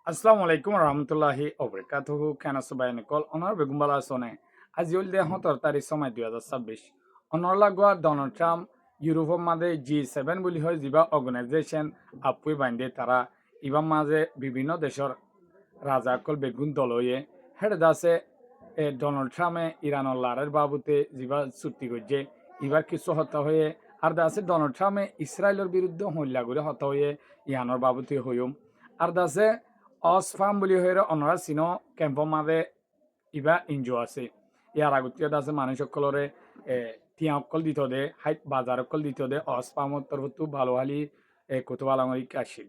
আসসালামু আলাইকুম রহমতুল্লাহি ওবরাকাতুহু কেন সবাই নিকল অনার বেগুম্বালা সোনে আজি হল দে 17 তারিখ সময় 2026 অনর লাগোয়া ডোনাল্ড ট্রাম্প ইউরোপের মাঝে G7 বলি হয় যা অর্গানাইজেশন আপুই বান্ধে তারা ইবার মাঝে বিভিন্ন দেশের রাজাকল বেগুন দল হয়ে হেড দাসে ডোনাল্ড ট্রাম্পে ইরানের লারের বাবুতে যা চুক্তি করছে এবার কিছু হতা হয়ে আর দাসে ডোনাল্ড ট্রাম্পে ইসরায়েলের বিরুদ্ধে হল্লা করে হতা হয়ে ইয়ানোর বাবুতে হইম আর দাসে অসফাম বুলি হয়ে অনরা চিনো কেম্পৰ মাজে ইবা ইনজো আছে ইয়াৰ আগতীয় আছে মানুষ সকলরে টিয়া অকল দিত দে হাইট বাজার অকল দিত দে অসফামর তরফতো ভালো হালি কুতুবালাঙরি আসিল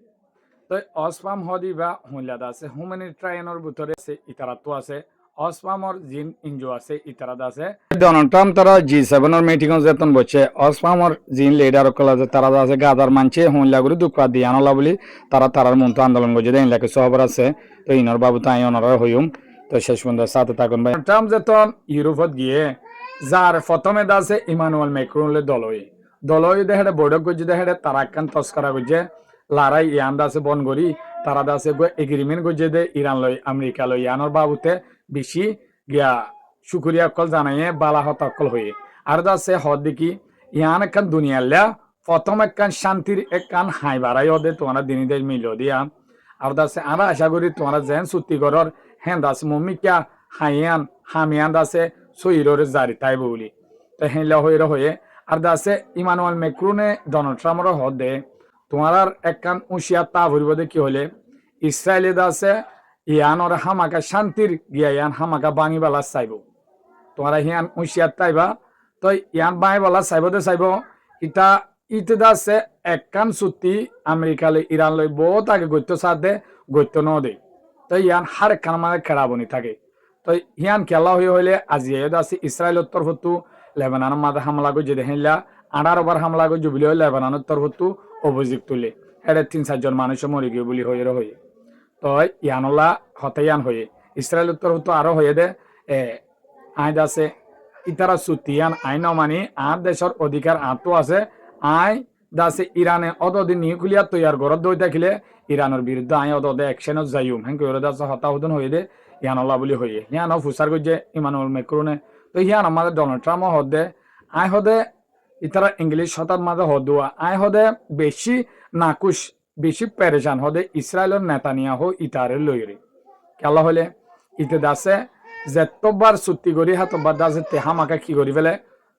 তো অসফাম হদি বা হইলাদ আছে হুম্যানিটেরিয়ানের ভিতরে আছে ইতারাতো আছে অসফামর জিন ইনজো আছে ইতারাদ আছে ডোনাল্ড ট্রাম্প তারা G7 মিটিং যেতন বসে অসফামর জিন লিডার অকল আছে তারা আছে গাদার মানছে হইলা করে দুকা দিয়ানলা বলি তারা তারার মন্ত আন্দোলন করছে দেন লাগে সহবর আছে তো ইনর বাবু তাই অনরা হইম তো শেষ পর্যন্ত সাথে থাকুন ভাই ট্রাম্প যেতন ইউরোপত গিয়ে যার প্রথমে দাসে ইমানুয়েল ম্যাক্রোনলে দলই দেহে বৈঠক করছে দেহে তারা একখান তস্করা করছে লারাই ইয়ান দাসে বন করি তারা দাসে এগ্রিমেন্ট করছে দে ইরান লই আমেরিকা লই ইয়ানোর বাবুতে বেশি গিয়া শুক্রিয়া অকল জানাইয়ে বালা হতকল হয়ে আর দাসে হদ দেখি ইয়ান একখান দুনিয়াল্লা প্রথম একখান শান্তির একখান হাই বাড়াই ওদে তোমরা দিনী দেশ মিল দিয়া আর দাসে আমরা আশা করি তোমরা যেন চুক্তি করর হ্যাঁ দাস মমিকা হাইয়ান হামিয়ান দাসে সহিরে জারি তাই বলি তো হেলা হয়ে আর দাসে ইমানুয়েল ম্যাক্রোনে ডোনাল্ড ট্রাম্পর হদ দে তোমার একখান উশিয়া তা ভরিব দে কি হলে ইসরায়েলে দাসে ইয়ানর হামাকা শান্তির গিয়া ইয়ান হামাকা বাঙিবালা চাইব তোমার হিয়ান উশিয়াত তাইবা তো ইয়ান বাঙিবালা চাইব দে চাইব ইটা ইতে দাসে একখান চুক্তি আমেরিকা লই ইরান লই বহুত আগে গত্য সাথ দে গত্য ন দে তো ইয়ান হার একখান মানে খেড়াবনি থাকে তো হিয়ান খেলা হইলে আজি আছে ইসরায়েলের তরফতো লেবাননের মাঝে হামলা করছে দেখেনলা 18 বার হামলা করছে বলি লেবাননের তরফতো অভিযোগ তুলে এটা 3-4 জন মানুষ মরে গিয়ে বলি হয়ে তো ইয়ানলা হতে ইয়ান হয়ে ইসরায়েলের তরফতো আরো হয়ে দে আইন আছে ইতারা সুতিয়ান আইন মানি আর দেশের অধিকার আতো আছে আই দাসে ইরানে অতদিন নিউক্লিয়ার তৈয়ার গরত দই থাকিলে ইরানের বিরুদ্ধে আই অদে অ্যাকশনত যাইম হেন করে দাসে হতাহতন হয়ে দে ইয়ানলা বলি হয়ে হিয়ান ফুসার করছে ইমানুয়েল ম্যাক্রোনে তো হিয়ান আমাদের ডোনাল্ড ট্রাম্প হদে আই হদে ইতারা ইংলিশ হতার মাঝে হদুয়া আই হদে বেশি নাকুশ বেশি পেরেশান হদে ইসরায়েলের নেতানিয়াহু ইতারে লইরে কেলা হলে ইতে দাসে যেতবার চুক্তি করি হাতবার দাসে তে হামাকা কি করি ফেলে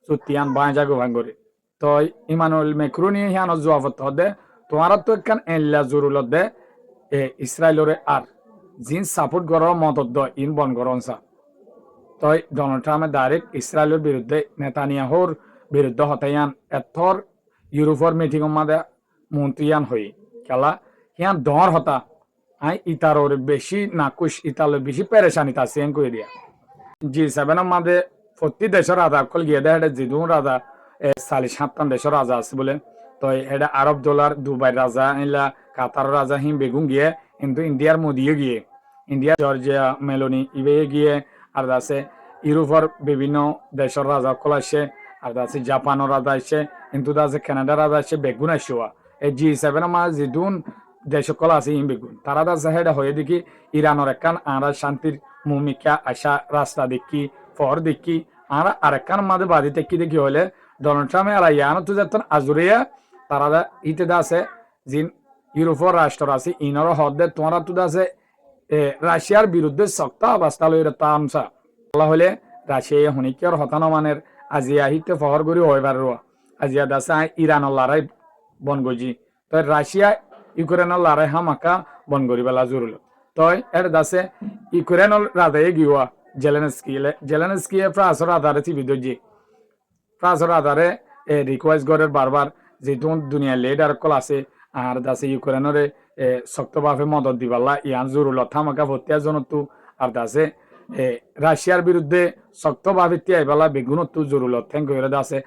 চুক্তি আন বাঁজা গোভাং করি তো ইমানুয়েল ম্যাক্রোনি হিয়ান জবাবত হদে তোমার তো একখান এল্লা জরুলত দে ইসরায়েলরে আর জিন সাপোর্ট করার মদত দ ইন বন করনসা তো ডোনাল্ড ট্রাম্পে ডাইরেক্ট ইসরায়েলের বিরুদ্ধে নেতানিয়াহুর বিরুদ্ধে হতায়ান এথর ইউরোপের মিটিং মাঝে মন্ত্রিয়ান হই খেলা হিয়ান ডর হতা আই ইতার বেশি নাকুশ ইতালে বেশি পেরেশানি তা সেন করে দিয়া G7 মাঝে প্রতি দেশের রাজা অকল গিয়ে দেয় এটা জিদুন রাজা 47 দেশের রাজা আছে বলে তো এটা আরব ডলার দুবাই রাজা এলা কাতার রাজা হিম বেগুন গিয়ে কিন্তু ইন্ডিয়ার মোদিও গিয়ে ইন্ডিয়া জর্জিয়া মেলোনি ইবে গিয়ে আর আছে ইউরোপের বিভিন্ন দেশের রাজা অকল আসে আর আছে জাপানের রাজা আসে কিন্তু আছে কানাডার রাজা আসে বেগুন আসোয়া এই G7 মাঝে জিদুন দেশ সকল আছে হিম বেগুন তারা আছে হেডা হয়ে দেখি ইরানের একখান আরা শান্তির ভূমিকা আসা রাস্তা দেখি ফর দেখি আর আরেকখান মাঝে বাদি দেখি হলে ডোনাল্ড ট্রাম্পে আর ইয়ানো তো যেত আজুরিয়া তারা ইতে আছে জিন ইউরোপের রাষ্ট্র আছে ইনর হদে তোমারা তো আছে রাশিয়ার বিরুদ্ধে শক্ত অবস্থা লই তামসা বলা হলে রাশিয়া হুনিকিয়ার হতানো মানের আজিয়া হিতে ফহর করি হইবার আজিয়া দাসে ইরানের লড়াই বন গজি তো রাশিয়া ইউক্রেনের লড়াই হামাকা বন করি বেলা জরুল তো এর দাসে ইউক্রেনের রাধায়ে গিয়া জেলেনস্কি ফ্রান্সের আধারে টিভি দজি ফ্রান্সের আধারে রিকোয়েস্ট করে বারবার যেহেতু দুনিয়ার লিডার কল আছে আর দাসে ইউক্রেনের শক্তভাবে মদত দিবাল্লা ইয়ান জরুল থামাকা ভর্তিয়া জনতো আর দাসে রাশিয়ার বিরুদ্ধে শক্তভাবে তিয়াইবালা বেগুনতো জরুলত হেন করে দাসে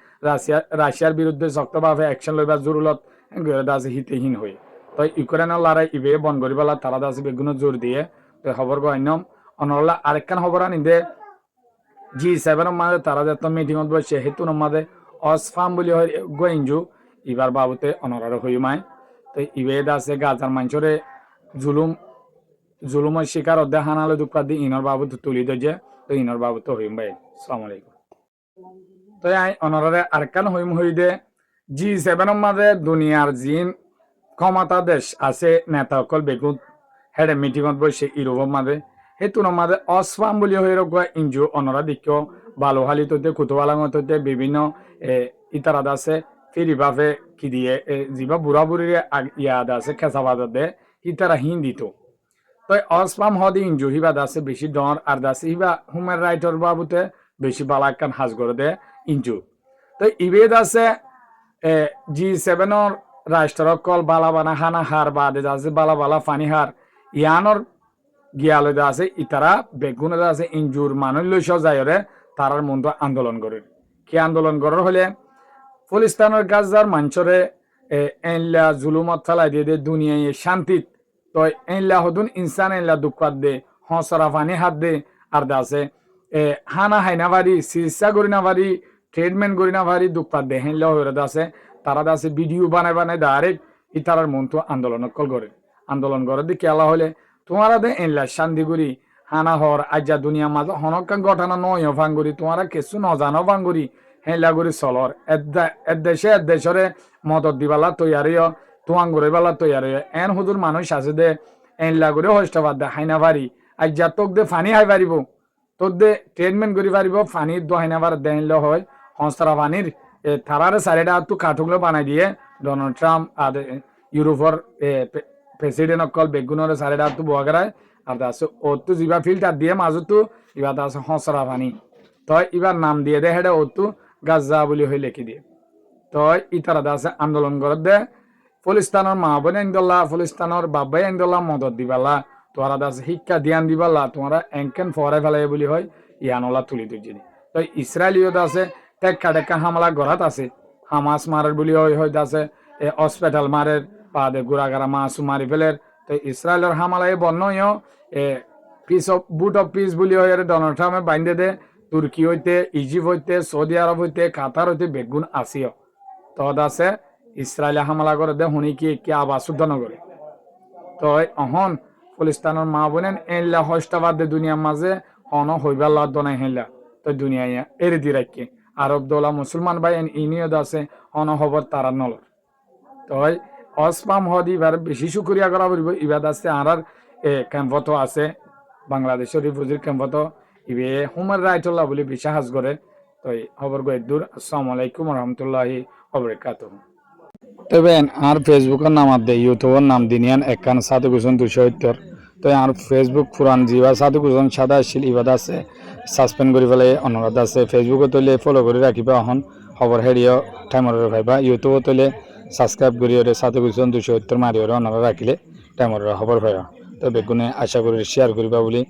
রাশিয়ার বিরুদ্ধে শক্তভাবে অ্যাকশন লইবার জরুলত হেন করে দাসে হিতেহীন হয়ে তো ইউক্রেনের লড়াই ইবে বন করিবালা তারা দাসে বেগুন জোর দিয়ে তো খবর গণ্যম অনলা আরেকখান খবর আনি দে G7 মাঝে তারা যত মিটিং বসে হেতুন মাঝে অসফাম বলি হয় গোয়েঞ্জু ইবার বাবুতে অনরার হইমায় তো ইবেদ আছে গাজার মানুষরে জুলুম জুলুমের শিকার অধ্যে হানালে দুঃখা দি ইনর বাবু তুলি দে তো ইনর বাবু তো হইম ভাই আসসালামু আলাইকুম তো আই অনরে আরকান হইম হইদে G7 মাঝে দুনিয়ার জিন ক্ষমতা দেশ আছে নেতা অকল বেগুন হেডে মিটিংত বসে ইউরোপের মাঝে হেতুর মাঝে অসফাম বলি হয়ে রোগ ইঞ্জু অনরা দিক্য বালুহালি তৈতে কুতুবালাঙ তৈতে বিভিন্ন ইতারাদ আছে ফিরিবাফে কি দিয়ে যিবা বুড়া বুড়ির ইয়াদ আছে খেসাবাদ দে ইতারা হিন্দিত তো অসফাম হদি ইঞ্জু হিবাদ আছে বেশি ডর আর দাসে হিবা হুম্যান রাইটর বাবুতে বেশি বালাকান হাজ করে দে ইঞ্জু তো ইবেদ আছে G7 রাষ্ট্রকল বালা বানা হানা হার বাদে আছে বালা বালা ফানি হার ইয়ানর গিয়ালে আছে ইতারা বেগুনে আছে ইঞ্জুর মানুষ লইস যায়রে তারার মন্ত্র আন্দোলন করে কি আন্দোলন করার হলে ফলিস্তানের গাজার মাঞ্চরে এনলা জুলুমত ফেলাই দিয়ে দে দুনিয়ায় শান্তিত তো এনলা হদুন ইনসান এনলা দুঃখাত দে হসরা ফানি হাত দে আর দাসে হানা হাইনা বাড়ি চিকিৎসা করি না বাড়ি ট্রিটমেন্ট করি না বাড়ি দুঃখাত দে হেনলা হয়ে দাসে তারা দাসে ভিডিও বানায় বানায় ডাইরেক্ট ইতারার মন্ত্র আন্দোলন কল করে আন্দোলন করে দি কেলা হলে তোমারা দে এনলা শান্তি করি হানা হর আজ্জা দুনিয়া মাঝে হনকান ঘটনা নয় ভাঙ্গুরি তোমারা কিছু নজানো ভাঙ্গুরি হেলা করি চলর দেশরে মদত দিবালা তৈয়ারিও তুয়াং করে বেলা তৈয়ারি এন হুদুর মানুষ আছে দে এনলা করে হস্তবাদ দে হাইনা পারি আজ্জা তোক দে ফানি হাই পারিব তোর দে ট্রিটমেন্ট করি পারিব ফানির দো হাইনা বার দেন হয় সংস্থারা পানির থারারে সাইডে তো কাঠুগুলো বানাই দিয়ে ডোনাল্ড ট্রাম্প আর ইউরোপর প্রেসিডেন্ট অকল বেগুনের সাইডে তো বগারায় আর আছে ও তো যিবা ফিল্টার দিয়ে মাজতো ইবা আছে হসরা পানি তই ইবার নাম দিয়ে দে হেডে ও তো গাজা বলি হয়ে লিখি দিয়ে তই ইতারা আছে আন্দোলন করে দে ফলিস্তানের মা বোন আইন্দোল্লা ফলিস্তানের বাবাই আইন্দোল্লা মদত দিবালা তোরা আছে শিক্ষা ধ্যান দিবালা তোমরা এনকেন ফরে ফেলাই বলি হয় ইয়ানলা তুলি তুলছি তো ইসরায়েলিয়ত আছে টেক্কা টেক্কা হামলা গড়াত আছে হামাস মারের বলি হয় আছে হসপিটাল মারের পা দে গুড়াগাড়া মাছু মারি ফেলের তো ইসরায়েলের হামলায় বন্যও পিস অফ বুট অফ পিস বলি হয় ডোনাল্ড ট্রাম্পে বাইন্দে দে তুর্কি হইতে ইজিপ্ট হইতে সৌদি আরব হইতে কাতার হইতে বেগুন আসিও তদ আছে ইসরায়েলে হামলা করে দে শুনি কি আবার শুদ্ধ নগরে তো অহন ফলিস্তানের মা বোনেন এনলা হস্তাবাদ দে দুনিয়ার মাঝে হন হইবার লাদ নাই হেনলা তো দুনিয়ায় এরে দি রাখি আরব দোলা মুসলমান ভাই ইনিয়ত আছে হন হবর তারা নলর তো অসপাম হদি এবার বেশি শুক্রিয়া করা বলব ইবাদ আছে আর ক্যাম্পত আছে বাংলাদেশের রিফিউজির ক্যাম্পত ইবে হুমান রাইটুল্লাহ বলে বিশ্বাস করে তো খবর গো দূর আসসালামু আলাইকুম রহমতুল্লাহি ওবরাকাতুহ তবে আর ফেসবুকের নাম দে ইউটিউবের নাম দিনিয়ান একান 7,270 তো আর ফেসবুক পুরান জিবা 7,000 আসছিল ইবাদ আছে সাসপেন্ড করে ফেলে অনুরোধ আছে ফেসবুকে তৈলে ফলো করে রাখিবা এখন খবর হেরিও টাইমর ভাইবা ইউটিউবে তৈলে সাবস্ক্রাইব করি 7,270 মারি অনুরোধ রাখিলে টাইমর খবর ভাইবা তো বেগুনে আশা করি শেয়ার করিবা বলি